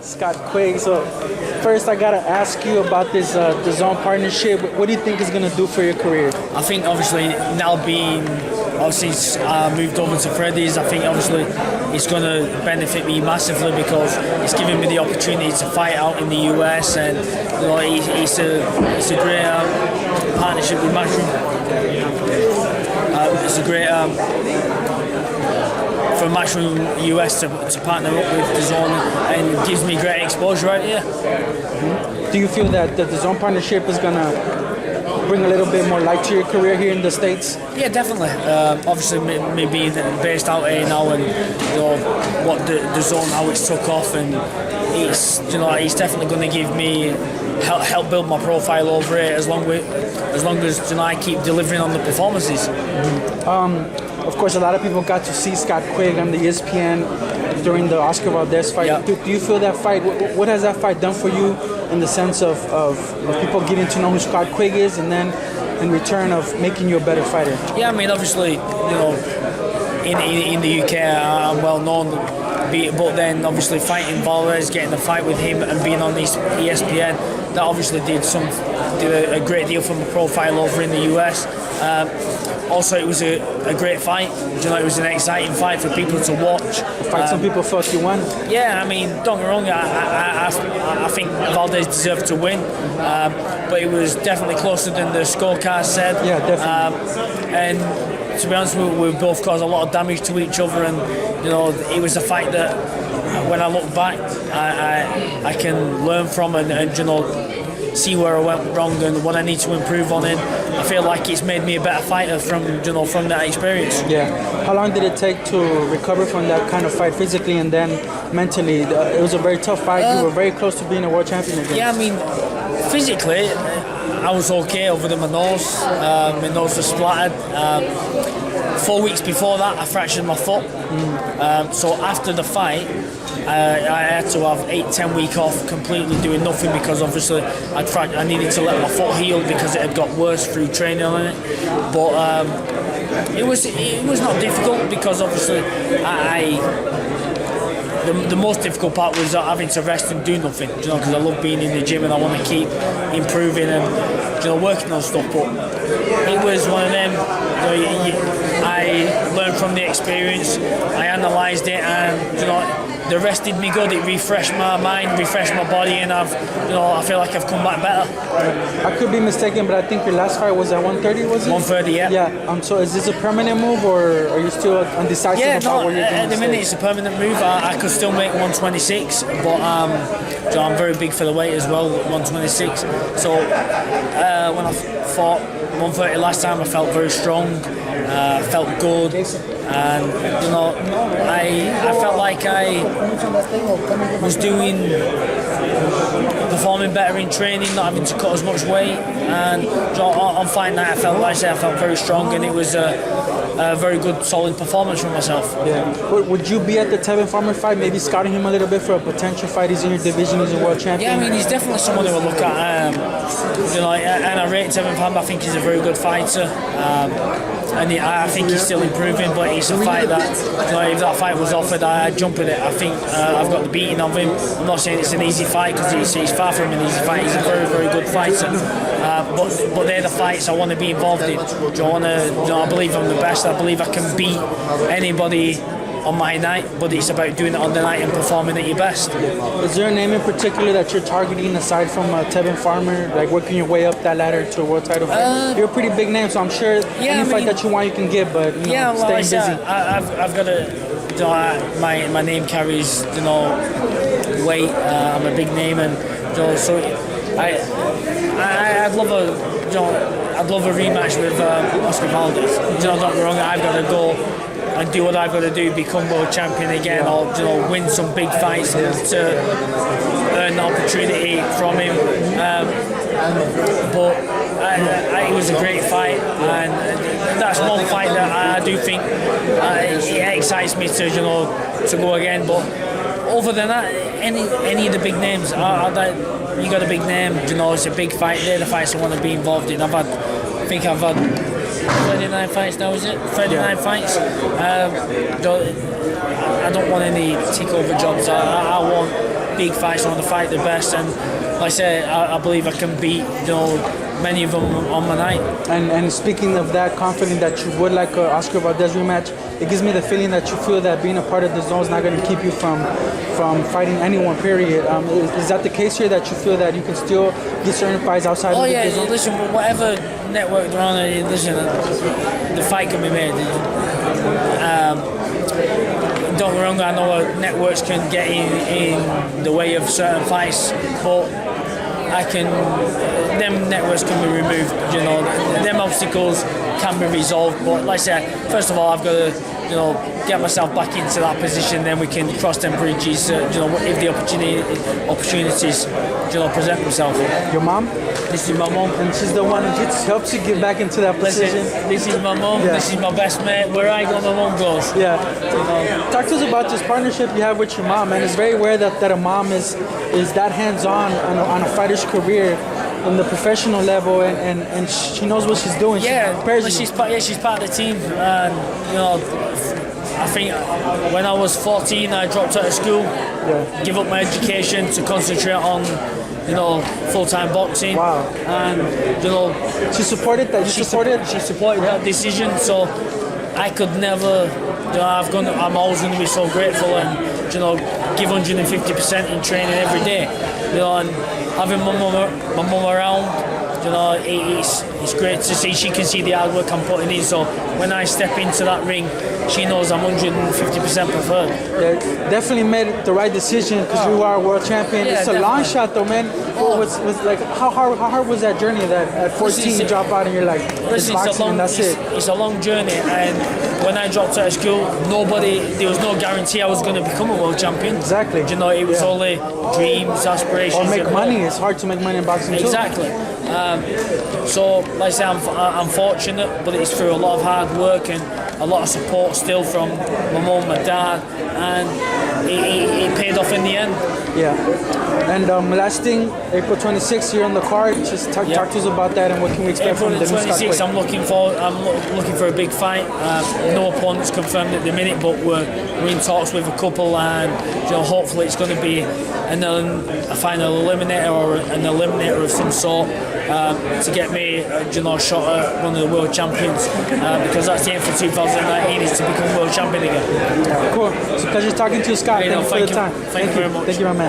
Scott Quigg. So first I gotta ask you about this Dazn partnership. What do you think it's gonna do for your career? I think obviously now being moved over to Freddy's, I think obviously it's going to benefit me massively because it's giving me the opportunity to fight out in the US, and you know it's a great partnership with Matchroom. It's a great for Matchroom US to partner up with Dazn, and it gives me great exposure out here. Do you feel that the Dazn partnership is gonna bring a little bit more light to your career here in the States? Yeah, definitely. Obviously, me being based out here now, and you know what Dazn, how it's took off, and it's definitely going to give me help build my profile over here as long as I keep delivering on the performances. Of course, a lot of people got to see Scott Quigg on the ESPN during the Oscar Valdez fight. Yeah. Do you feel that fight? What has that fight done for you in the sense of people getting to know who Scott Quigg is, and then in return of making you a better fighter? Yeah, I mean, obviously, you know, in the UK, I'm well known. But then, obviously, fighting Valdez, getting the fight with him, and being on ESPN, that obviously did a great deal for my profile over in the US. Also, it was a great fight. You know, it was an exciting fight for people to watch. Some people thought you won. Yeah, I mean, don't get me wrong. I think Valdez deserved to win, but it was definitely closer than the scorecard said. Yeah, definitely. And to be honest, we both caused a lot of damage to each other, and you know, it was a fight that, when I look back, I can learn from and you know, see where I went wrong and what I need to improve on. I feel like it's made me a better fighter from that experience. Yeah. How long did it take to recover from that kind of fight physically and then mentally? It was a very tough fight. You were very close to being a world champion again. Yeah, I mean, physically, I was okay other than my nose. My nose was splattered. 4 weeks before that, I fractured my foot. So after the fight, I had to have 8-10 weeks off, completely doing nothing, because obviously I needed to let my foot heal because it had got worse through training on it. But it was not difficult, because obviously the most difficult part was having to rest and do nothing, you know, because I love being in the gym and I want to keep improving and, you know, working on stuff. But it was one of them, you know, I learned from the experience, I analysed it, and, you know, the rest did me good. It refreshed my mind, refreshed my body, and I feel like I've come back better. I could be mistaken, but I think your last fight was at 130, was it? 130, yeah. Yeah. So is this a permanent move, or are you still undecisive about what you're doing? At the minute it's a permanent move. I could still make 126, but I'm very big for the weight as well, 126. So when I fought 130 last time, I felt very strong, felt good, and you know, I felt like I was performing better in training, not having to cut as much weight, and on fight night I felt very strong, and it was a very good, solid performance from myself. Yeah. Would you be at the Tevin Farmer fight, maybe scouting him a little bit for a potential fight? He's in your division, he's a world champion. Yeah, I mean, he's definitely someone who I look at. You know, and I rate Tevin Farmer. I think he's a very good fighter. And I think he's still improving, but it's a fight that, you know, if that fight was offered, I'd jump at it. I think I've got the beating of him. I'm not saying it's an easy fight, because he's far from an easy fight. He's a very, very good fighter. But they're the fights I want to be involved in. I believe I'm the best. I believe I can beat anybody on my night, but it's about doing it on the night and performing at your best. Is there a name in particular that you're targeting aside from Tevin Farmer, like working your way up that ladder to a world title fight? You're a pretty big name, so I'm sure any fight that you want you can get, but you know, staying busy. I've got to, you know, my name carries, you know, weight. I'm a big name, and you know, so I'd love a rematch with Oscar Valdez. You know, don't get me wrong, I've got to go and do what I've got to do, become world champion again, or you know, win some big fights to earn the opportunity from him. But it was a great fight, and that's one fight that I do think it excites me to, you know, to go again. But other than that, any of the big names, you got a big name, you know, it's a big fight. They're the fights I want to be involved in. I think I've had 39 fights now, is it? 39 fights. I don't want any tick over jobs. I want big fights. I want to fight the best, and like I say, I believe I can beat many of them on my night. And speaking of that, confident that you would like a Oscar Valdez rematch, it gives me the feeling that you feel that being a part of the zone is not going to keep you from fighting anyone, period. Is that the case here, that you feel that you can still get certain fights outside of the zone? Listen, whatever network they're on, listen, the fight can be made. Don't get me wrong, I know networks can get in the way of certain fights, but them networks can be removed, them obstacles can be resolved. But like I said, first of all, I've got to, get myself back into that position, then we can cross them bridges, if the opportunities, present themselves. Your mom? This is my mom. And she's the one who helps you get back into that position. This is my mom, this is my best mate. Where I go, my mom goes. Yeah. Talk to us about this partnership you have with your mom, man. It's very rare that a mom is that hands-on on a fighter's career on the professional level, and she knows what she's doing. She's part of the team. And, I think when I was 14, I dropped out of school, give up my education to concentrate on, full-time boxing. Wow. And she supported that. She supported that decision. So I could never. I'm always going to be so grateful and give 150% in training every day. And having my mum around. It's great to see. She can see the hard work I'm putting in. So when I step into that ring, she knows I'm 150% preferred. Yeah, definitely made the right decision, because you are a world champion. It's a long shot, though, man. How hard was that journey? That at 14 you drop out and you're like, it's boxing and that's it. It's a long journey, and when I dropped out of school, there was no guarantee I was going to become a world champion. Exactly. It was only dreams, aspirations. Or make money. It's hard to make money in boxing too. Exactly. So, like I say, I'm fortunate, but it's through a lot of hard work and a lot of support still from my mum, my dad, and it paid off in the end. Yeah. And last thing, April 26th, you're on the card. Just talk to us about that, and what can we expect April from the 26th, I'm looking for a big fight. No opponents confirmed at the minute, but we're in talks with a couple, and hopefully it's going to be a final eliminator or an eliminator of some sort, to get me a shot at one of the world champions, because that's the aim for 2019, is to become world champion again. Cool. It's a pleasure talking to you, Scott. Thank you for the time. Thank you very much. Thank you, my man.